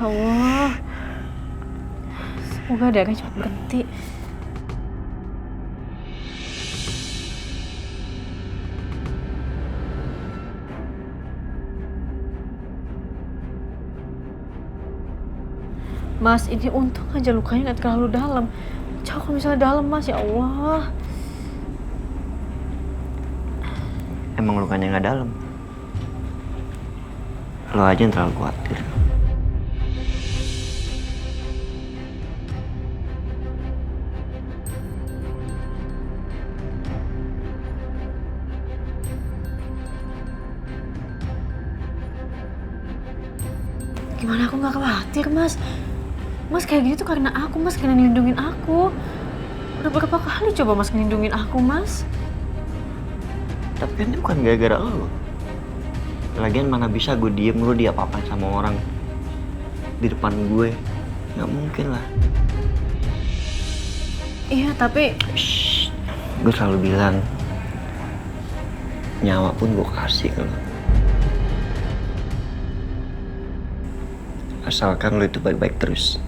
Ya Allah. Semoga darahnya cepat berhenti. Mas, ini untung aja lukanya nggak terlalu dalam. Coba kalau misalnya dalam, Mas, ya Allah. Emang lukanya nggak dalam. Lo aja yang terlalu khawatir. Gimana aku nggak khawatir, Mas? Mas kayak gini tuh karena aku, Mas, karena ngelindungin aku. Udah berapa kali coba Mas ngelindungin aku, Mas? Tapi kan itu bukan gara-gara lo. Lagian mana bisa gue diem lo diapa-apain sama orang di depan gue. Nggak mungkin lah. Iya, tapi... Shh, gue selalu bilang, nyawa pun gue kasih ke lo. Asalkan lo itu baik-baik terus.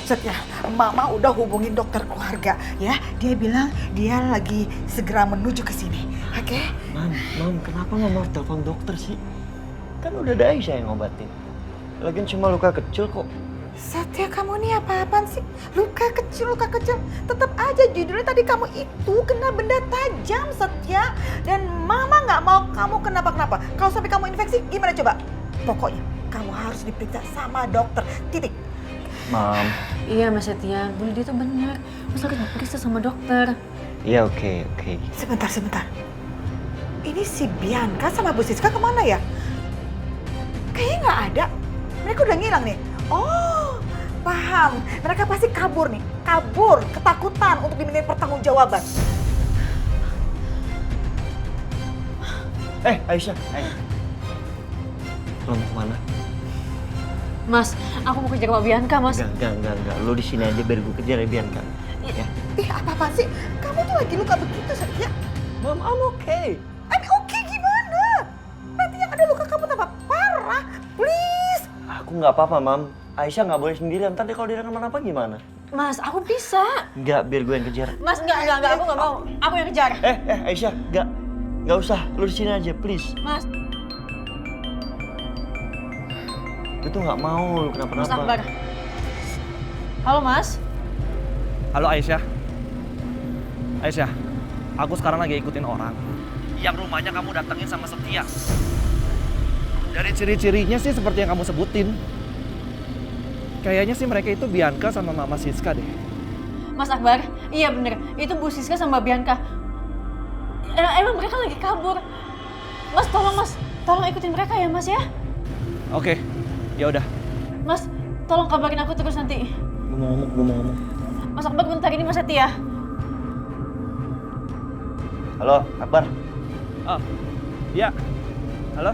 Setia, Mama udah hubungin dokter keluarga ya. Dia bilang dia lagi segera menuju ke sini. Oke? Mam, kenapa Mama harus telepon dokter sih? Kan udah ada Aisyah yang ngobatin. Lagian cuma luka kecil kok. Setia, kamu nih apa-apaan sih? Luka kecil. Tetap aja judulnya tadi kamu itu kena benda tajam, Setia. Dan Mama nggak mau kamu kenapa-kenapa. Kalau sampai kamu infeksi, gimana coba? Pokoknya kamu harus diperiksa sama dokter. Titik. Mam. Iya, Mas Setia. Dulu dia tuh benar. Mas harus diperiksa sama dokter. Iya, oke. Sebentar. Ini si Bianca sama Bu Siska kemana ya? Kayaknya nggak ada. Mereka udah ngilang nih. Oh, paham. Mereka pasti kabur nih. Kabur, ketakutan untuk dimintain pertanggungjawaban. Aisyah. Lo mau kemana? Mas, aku mau kejar Mbak Bianca, Mas. Enggak. Lo di sini aja biar gue kejar ya Bianca. Ya. Apa-apa sih? Kamu tuh lagi luka begitu, Setia. Mam, I'm okay. I'm okay gimana? Nanti yang ada luka kamu tambah parah. Please. Aku nggak apa-apa, Mam. Aisyah nggak boleh sendirian. Ntar kalau dia kenapa-napa gimana? Mas, aku bisa. Enggak, biar gue yang kejar. Mas, enggak, aku nggak mau. Aku yang kejar. Aisyah, nggak usah. Lo di sini aja, please. Mas, Gue tuh nggak mau lo Mas kenapa-napa. Akbar. Halo, Mas. Halo Aisyah. Aisyah, aku sekarang lagi ikutin orang yang rumahnya kamu datengin sama Setia. Dari ciri-cirinya sih seperti yang kamu sebutin. Kayaknya sih mereka itu Bianca sama Mama Siska deh. Mas Akbar, iya bener. Itu Bu Siska sama Mbak Bianca. Emang mereka lagi kabur. Mas, tolong ikutin mereka ya, Mas ya. Oke, ya udah. Mas, tolong kabarin aku terus nanti. Gue mau ngomong. Mas Akbar, bentar ini Mas Setia. Halo, Akbar. Oh, iya. Halo?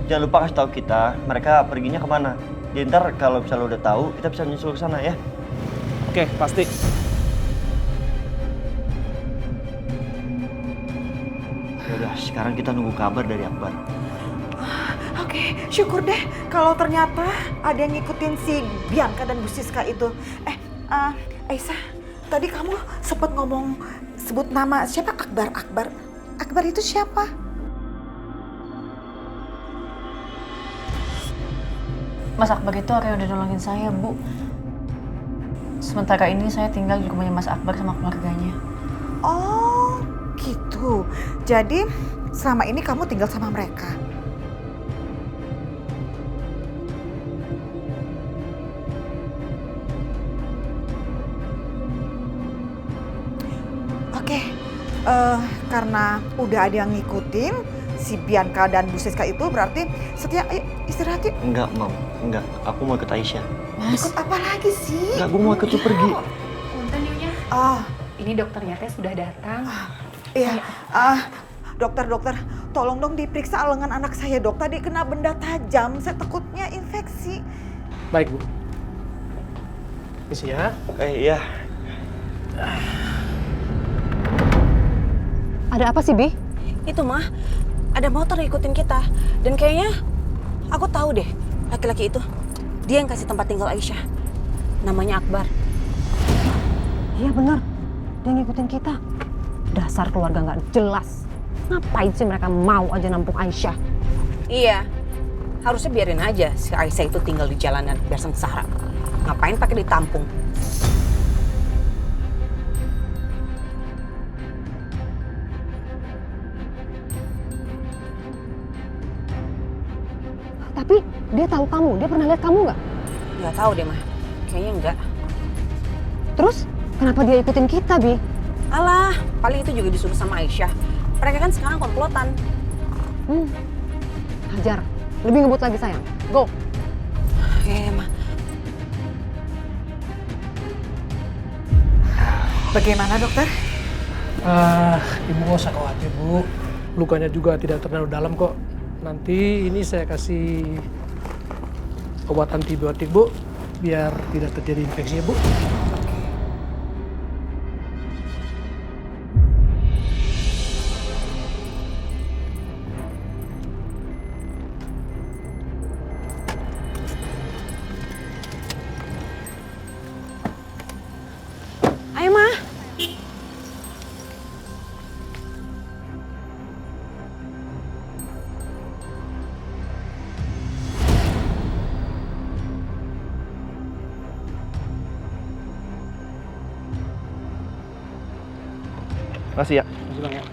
Jangan lupa kasih tahu kita mereka perginya kemana. Jadi ntar kalau misalnya lo udah tahu, kita bisa nyusul ke sana ya. Oke, pasti. Ya udah, sekarang kita nunggu kabar dari Akbar. Oke, syukur deh kalau ternyata ada yang ngikutin si Bianca dan Bu Siska itu. Aisyah, tadi kamu sempat sebut nama siapa? Akbar. Akbar itu siapa? Mas Akbar itu orang yang udah nolongin saya, Bu. Sementara ini saya tinggal di rumahnya Mas Akbar sama keluarganya. Oh, gitu. Jadi selama ini kamu tinggal sama mereka. Oke, karena udah ada yang ngikutin si Bianca dan Bu Siska itu, berarti Setia, ayo istirahat yuk. Enggak, Mam. Enggak. Aku mau ikut Aisyah. Mas, Ikut apa lagi sih? Enggak, gue mau ikut lu pergi. Ini dokternya teh sudah datang. Iya, dokter, tolong dong diperiksa lengan anak saya, dok. Tadi kena benda tajam, saya takutnya infeksi. Baik, Bu. Isi ya. Iya. Ada apa sih, Bi? Itu mah, ada motor ngikutin kita. Dan kayaknya aku tahu deh laki-laki itu. Dia yang kasih tempat tinggal Aisyah. Namanya Akbar. Iya bener, dia ngikutin kita. Dasar keluarga nggak jelas. Ngapain sih mereka mau aja nampung Aisyah? Iya, harusnya biarin aja si Aisyah itu tinggal di jalanan biar sengsara. Ngapain pakai ditampung? Tapi dia tahu kamu, dia pernah lihat kamu nggak? Nggak tahu deh mah, kayaknya enggak. Terus kenapa dia ikutin kita, Bi? Alah, paling itu juga disuruh sama Aisyah. Mereka kan sekarang komplotan. Hajar, lebih ngebut lagi sayang. Go. Mah. Bagaimana, dokter? Ibu nggak usah khawatir, Bu. Lukanya juga tidak terlalu dalam kok. Nanti ini saya kasih obat antibiotik, Bu, biar tidak terjadi infeksi, Bu. Ayo mah. Makasih ya. Masih Bang ya.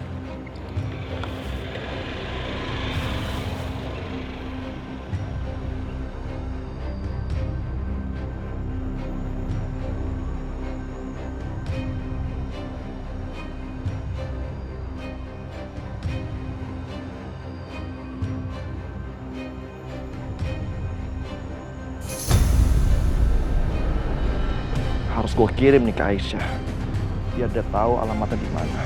Harus gue kirim nih ke Aisyah, biar dia tahu alamatnya di mana.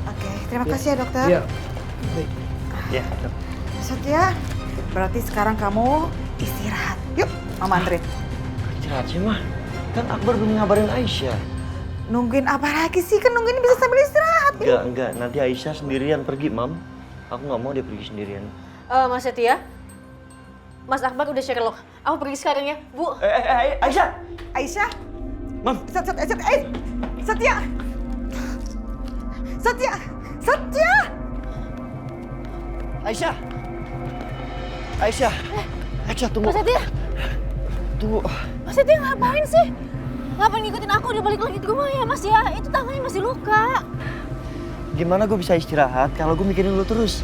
Oke, terima kasih ya, dokter. Iya. Baik. Ya. Setia, berarti sekarang kamu istirahat. Yuk, Mama anterin. Istirahat sih, Mah. Kan Akbar belum ngabarin Aisyah. Nungguin apa lagi sih? Kan nungguin bisa sambil istirahat. Enggak. Nanti Aisyah sendirian pergi, Mam. Aku nggak mau dia pergi sendirian. Mas Setia, Mas Akbar udah Sherlock. Aku pergi sekarang ya, Bu. Aisyah! Aisyah, Mam! Setia! Aisyah! Aisyah, tunggu. Mas Setia, Tunggu. Mas Setia ngapain sih? Ngapain ngikutin aku? Udah balik lagi ke rumah ya, Mas ya? Itu tangannya masih luka. Gimana gue bisa istirahat kalau gue mikirin lu terus?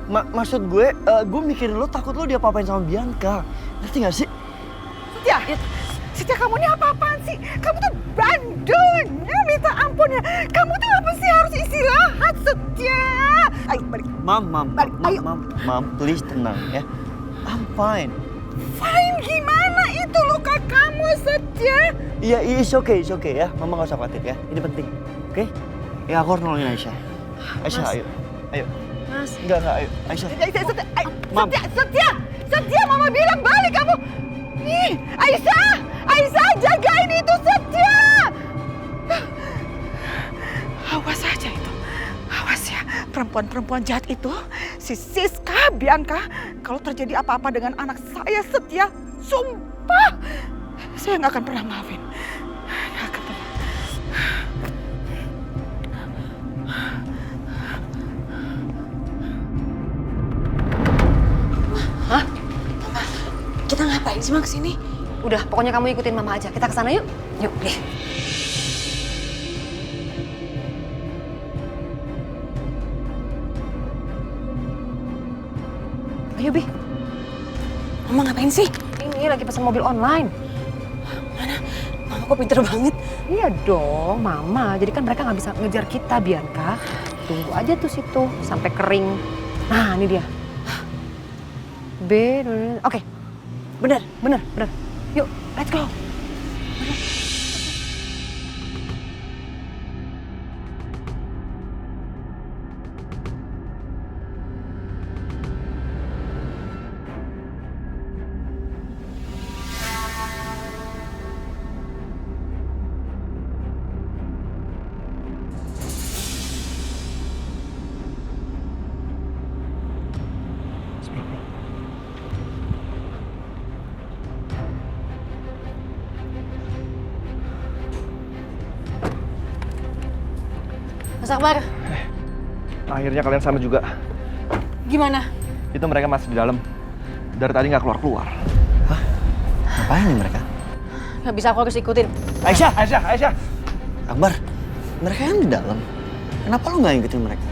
Maksud gue mikirin lu takut lu diapa-apain sama Bianca. Ngerti gak sih? Setia, kamu ini apa-apaan sih? Kamu tuh bandulnya minta ampun ya. Kamu tuh apa sih harus istirahat, Setia? Ayo balik. Balik, ayo. Mam, please tenang ya. I'm fine. Fine gimana itu luka kamu, Setia? Iya, it's okay ya. Mama gak usah khawatir ya. Ini penting, oke? Ya aku harus nolongin Aisyah. Aisyah, ayo. Mas. Enggak, ayo. Aisyah. Mam. Setia, Mama bilang balik kamu. Nih, Aisyah jagain itu, Setia. Awas aja itu. Awas ya, perempuan-perempuan jahat itu, si Siska, Bianca, kalau terjadi apa-apa dengan anak saya, Setia, sumpah, saya nggak akan pernah maafin. Nggak akan pernah. Hah? Mama, kita ngapain sih Mah kesini? Udah, pokoknya kamu ikutin Mama aja. Kita kesana yuk. Yuk, deh. Ayo, Bi. Mama ngapain sih? Ini lagi pesan mobil online. Mana? Mama kok pinter banget. Iya dong, Mama. Jadi kan mereka nggak bisa ngejar kita, Bianca. Tunggu aja tuh situ sampai kering. Nah, ini dia. B. Oke. Bener. Bener. Yuk, let's go. Mas Akbar, Akhirnya kalian sama juga. gimana? Itu mereka masih di dalam. Dari tadi nggak keluar-keluar. Ngapain nih mereka? Gak bisa, aku harus ikutin. Aisyah. Akbar, mereka kan di dalam. Kenapa lu nggak ngikutin mereka?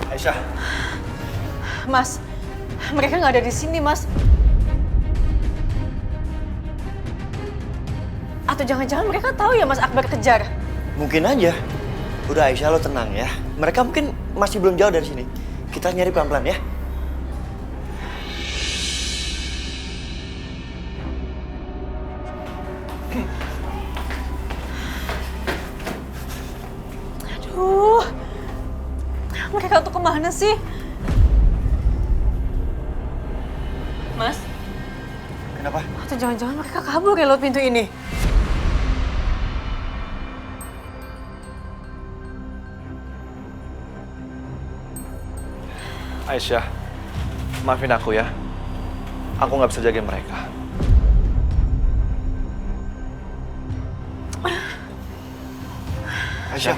Aisyah. Mas, mereka nggak ada di sini, Mas. Atau jangan-jangan mereka tahu ya Mas Akbar kejar? Mungkin aja. Udah Aisyah, lo tenang ya. Mereka mungkin masih belum jauh dari sini. Kita nyari pelan-pelan ya. Aduh, mereka tuh kemana sih? Mas, Kenapa? atau jangan-jangan mereka kabur ya lewat pintu ini? Aisyah, maafin aku ya. Aku nggak bisa jagain mereka. Aisyah.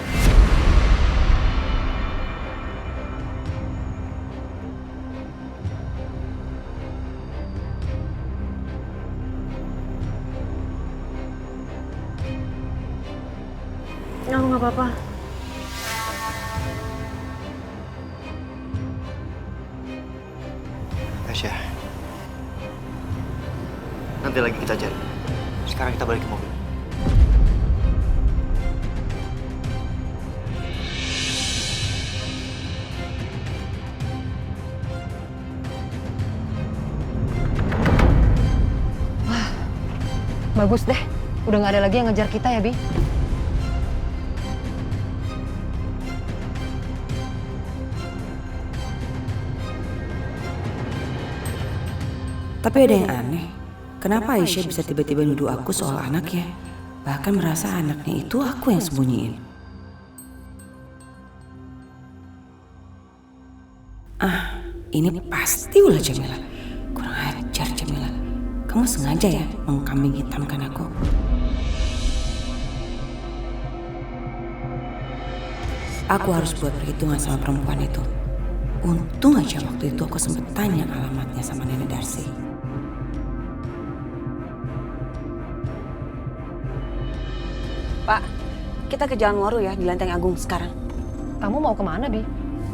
Aku nggak apa-apa. Aisyah. Nanti lagi kita cari. Sekarang kita balik ke mobil. Bagus deh. Udah nggak ada lagi yang ngejar kita ya, Bi. Tapi ada yang aneh. Kenapa Aisyah bisa tiba-tiba nuduh aku soal anaknya? Bahkan merasa anaknya itu aku yang sembunyiin. Ini pasti ulah Jamila. Kurang ajar Jamila. Kamu sengaja ya mengkambing hitamkan aku? Aku harus buat perhitungan sama perempuan itu. Untung aja waktu itu aku sempat tanya alamatnya sama Nenek Darsi. Pak, kita ke Jalan Waru ya, di Lenteng Agung sekarang. Kamu mau kemana, Bi?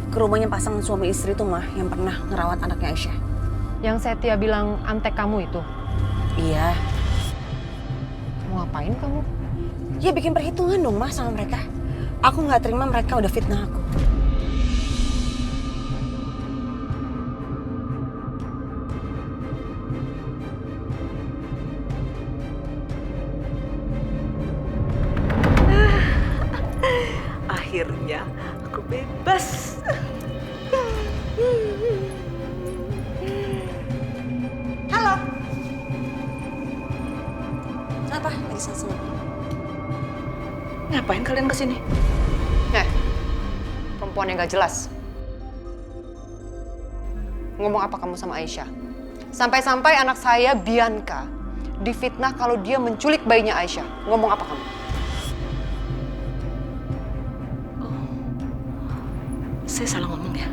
Ke rumahnya pasangan suami istri itu mah yang pernah ngerawat anaknya Aisyah. Yang Setia bilang antek kamu itu. Iya. Mau ngapain kamu? Ya bikin perhitungan dong Mas sama mereka. Aku nggak terima mereka udah fitnah aku. Akhirnya aku bebas. Halo. Kenapa? Lagi seneng. Ngapain kalian kesini? Perempuan yang gak jelas. Ngomong apa kamu sama Aisyah? Sampai-sampai anak saya, Bianca, difitnah kalau dia menculik bayinya Aisyah. Ngomong apa kamu? Saya salah ngomong ya?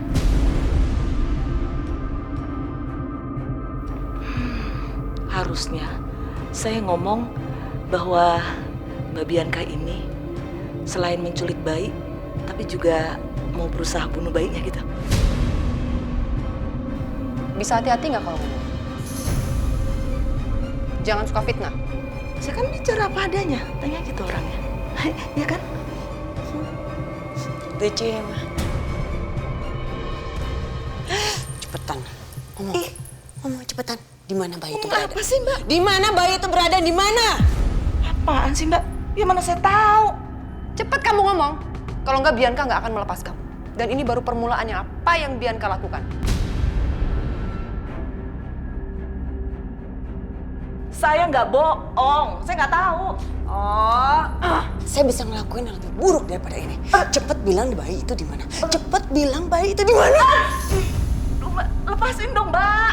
Harusnya saya ngomong bahwa Mbak Bianca ini selain menculik bayi, tapi juga mau berusaha bunuh bayinya gitu. Bisa hati-hati nggak kalau ngomong? Jangan suka fitnah. Saya kan bicara apa adanya, tanya gitu orangnya. Ya kan? Lucu ya, Ma. Cepetan. Ngomong cepetan. Di mana bayi itu berada? Apa sih, Mbak? Di mana bayi itu berada? Di mana? Apaan sih, Mbak? Ya mana saya tahu. Cepet kamu ngomong. Kalau nggak Bianca nggak akan melepas kamu. Dan ini baru permulaannya apa yang Bianca lakukan. Saya nggak bohong, saya nggak tahu. Saya bisa ngelakuin yang lebih buruk daripada ini. Cepet bilang bayi itu di mana? Cepet bilang bayi itu di mana? Duh, Mbak, lepasin dong, Mbak.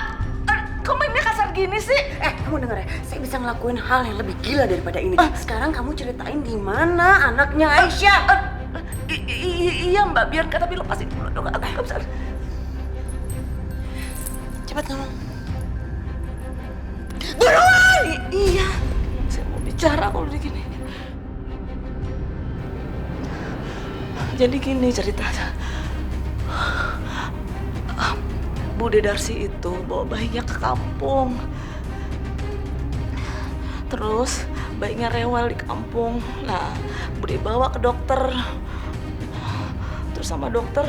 Kok mainnya kasar gini sih? Kamu denger ya, saya bisa ngelakuin hal yang lebih gila daripada ini. Sekarang kamu ceritain di mana anaknya Aisyah. Iya, Mbak, Bianca, tapi lepasin dulu dong. Aku nggak bisa. Cepat ngomong. Buruan! Iya, saya mau bicara kalau begini. Jadi gini ceritanya. Bude Darsi itu bawa bayinya ke kampung. Terus bayinya rewel di kampung. Nah, Bude bawa ke dokter. Terus sama dokter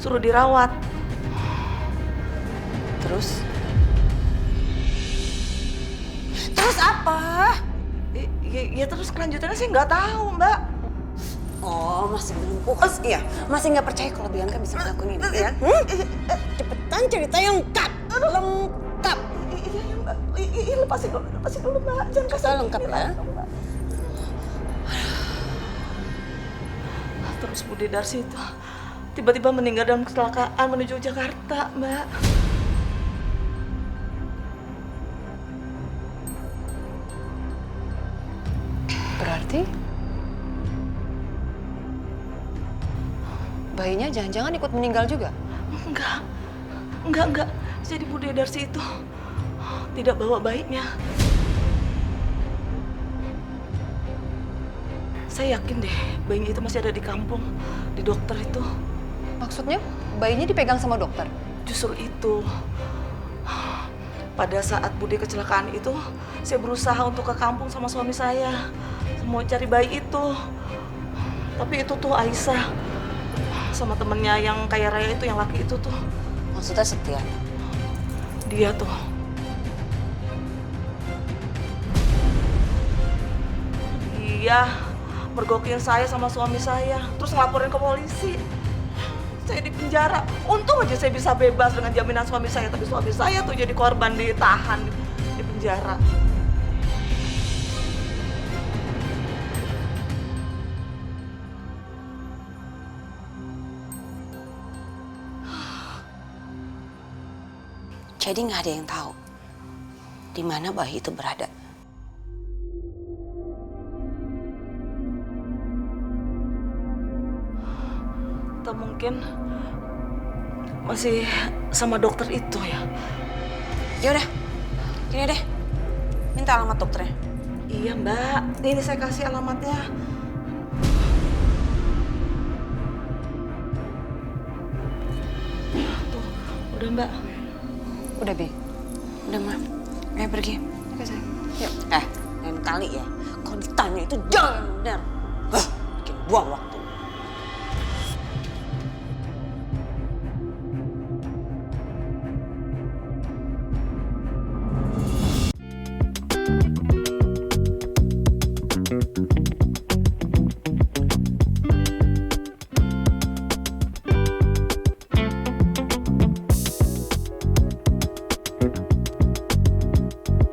suruh dirawat. Terus? Terus apa? Ya terus kelanjutannya sih nggak tahu, Mbak. Oh, masih belum puas ya? Masih nggak percaya kalau Bianca bisa ngelakuin ini, ya? Cepetan cerita yang lengkap. Lengkap. Iya, Mbak. Iya, lepasin dulu, Mbak. Jangan kasih Lengkap ya. Terus Bude Darsi itu tiba-tiba meninggal dalam kecelakaan menuju Jakarta, Mbak. Berarti bayinya jangan-jangan ikut meninggal juga? Enggak. Jadi Bude Darsi itu tidak bawa bayinya. Saya yakin deh bayinya itu masih ada di kampung, di dokter itu. Maksudnya bayinya dipegang sama dokter? Justru itu. Pada saat Bude kecelakaan itu, saya berusaha untuk ke kampung sama suami saya. Mau cari bayi itu. Tapi itu tuh Aisyah. Sama temennya yang kaya raya itu, yang laki itu tuh. Maksudnya Setia? Dia tuh. Iya, mergokin saya sama suami saya. Terus ngelaporin ke polisi. Saya di penjara. Untung aja saya bisa bebas dengan jaminan suami saya. Tapi suami saya tuh jadi korban, ditahan di penjara. Jadi nggak ada yang tahu di mana bayi itu berada. Atau mungkin masih sama dokter itu ya. Yaudah, gini deh, minta alamat dokternya. Iya, Mbak. Ini saya kasih alamatnya. Tuh, udah, Mbak. Udah, Bi. Udah, Ma. Ayo pergi. Oke, sayang. Yuk. Lain kali ya, kalau ditanya itu jangan benar. Bikin buang waktu.